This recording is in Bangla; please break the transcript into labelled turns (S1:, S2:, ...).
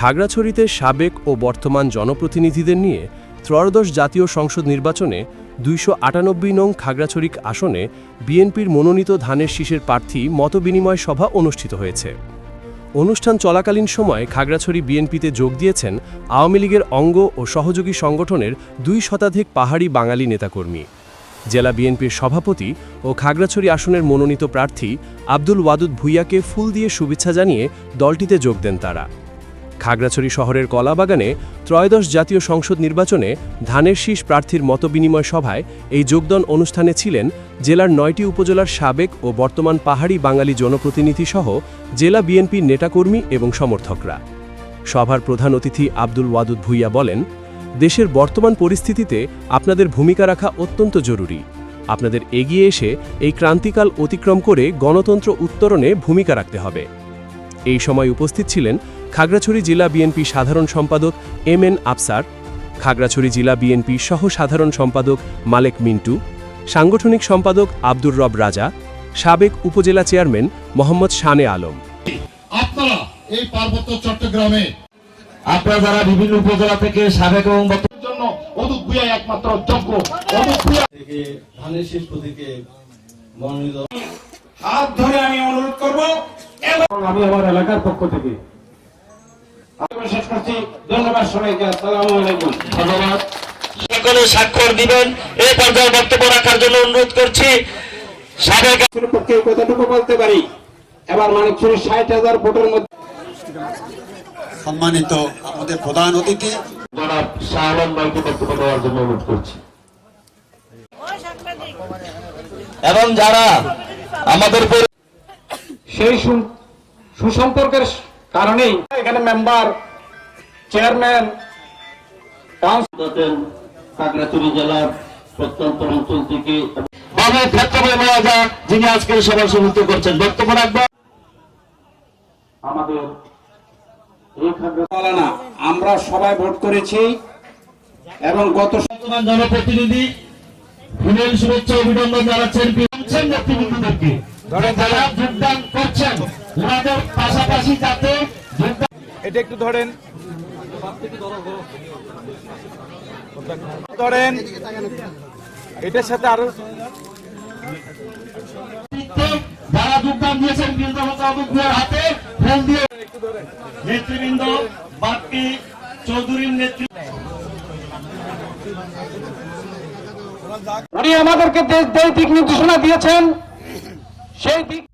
S1: খাগড়াছড়িতে সাবেক ও বর্তমান জনপ্রতিনিধিদের নিয়ে ত্রয়োদশ জাতীয় সংসদ নির্বাচনে ২৯৮ নং খাগড়াছড়ি আসনে বিএনপির মনোনীত ধানের শীষের প্রার্থী মতবিনিময় সভা অনুষ্ঠিত হয়েছে। অনুষ্ঠান চলাকালীন সময় খাগড়াছড়ি বিএনপিতে যোগ দিয়েছেন আওয়ামী লীগের অঙ্গ ও সহযোগী সংগঠনের ২ শতাধিক পাহাড়ি বাঙালি নেতাকর্মী। জেলা বিএনপির সভাপতি ও খাগড়াছড়ি আসনের মনোনীত প্রার্থী আব্দুল ওয়াদুদ ভূঁইয়াকে ফুল দিয়ে শুভেচ্ছা জানিয়ে দলটিতে যোগ দেন তারা। খাগড়াছড়ি শহরের কলাবাগানে ত্রয়োদশ জাতীয় সংসদ নির্বাচনে ধানের শীষ প্রার্থীর মতবিনিময় সভায় এই যোগদান অনুষ্ঠানে ছিলেন জেলার ৯টি উপজেলার সাবেক ও বর্তমান পাহাড়ি বাঙালি জনপ্রতিনিধিসহ জেলা বিএনপির নেতাকর্মী এবং সমর্থকরা। সভার প্রধান অতিথি আব্দুল ওয়াদুদ ভূঁইয়া বলেন, দেশের বর্তমান পরিস্থিতিতে আপনাদের ভূমিকা রাখা অত্যন্ত জরুরি। আপনাদের এগিয়ে এসে এই ক্রান্তিকাল অতিক্রম করে গণতন্ত্র উত্তরণে ভূমিকা রাখতে হবে। এই সময় উপস্থিত ছিলেন খাগড়াছড়ি জেলা বিএনপি সাধারণ সম্পাদক এম.এন. আফসার, খাগড়াছড়ি জেলা বিএনপি সহ সাধারণ সম্পাদক মালেক মিন্টু, সাংগঠনিক সম্পাদক আব্দুর রব রাজা, সাবেক উপজেলা চেয়ারম্যান মোহাম্মদ শানে আলম।
S2: আপনারা এই পার্বত্য চট্টগ্রামে
S3: আপনারা যারা বিভিন্ন উপজেলা থেকে সাবেক এবং
S2: জন্য ওদুদ ভূঁইয়া একমাত্র যোগ্য। ওদুদ ভূঁইয়া
S4: থেকে ধানের শীষ প্রতীকে মনোনীত
S2: হাত ধরে আমি অনুরোধ করব এবং
S4: আমি আমার এলাকার পক্ষ থেকে
S2: শেষ করছি। ধন্যবাদ সবাইকে। আসসালামু আলাইকুম।
S3: ধন্যবাদ। সকলে স্বাক্ষর দিবেন। এই পর্যায়ে বক্তব্য রাখার জন্য অনুরোধ করছি সাবেক
S2: পক্ষে কতটুকু বলতে পারি। এবার মানিকছড়ি ৬০,০০০ ভোটের মধ্যে
S5: সম্মানিত আমাদের প্রধান অতিথি
S3: জনাব শাহ আলম ভাইকে বক্তব্য দেওয়ার জন্য অনুরোধ করছি। এবং যারা আমাদের
S2: সেই সুসম্পর্কের কারণেই এখানে মেম্বার, চেয়ারম্যান,
S3: খাগড়াছড়ি জেলার প্রত্যন্ত অঞ্চল থেকে বাবু ক্ষেত্রে মহাজা যিনি আজকের সভা সভাপতিত্ব করছেন বক্তব্য রাখবেন।
S2: আমাদের এই খাগড়াছড়ি আমরা সবাই ভোট করেছি এবং গত
S3: বর্তমান জনপ্রতিনিধি ফুলেল শুভেচ্ছা অভিনন্দন জানাচ্ছেন নেতৃবৃন্দদেরকে যারা যোগদান করছেন ওনাদের পাশাপাশি যাতে
S6: এটা একটু ধরেন ধরেন এটার সাথে আরো
S3: যারা যোগদান দিয়েছেন হাতে ফোন দিয়ে নেতৃবৃন্দ বাপ্পি চৌধুরীর নেতৃত্ব
S2: উনি আমাদেরকে দেশ দিক নির্দেশনা দিয়েছেন, সেই দিক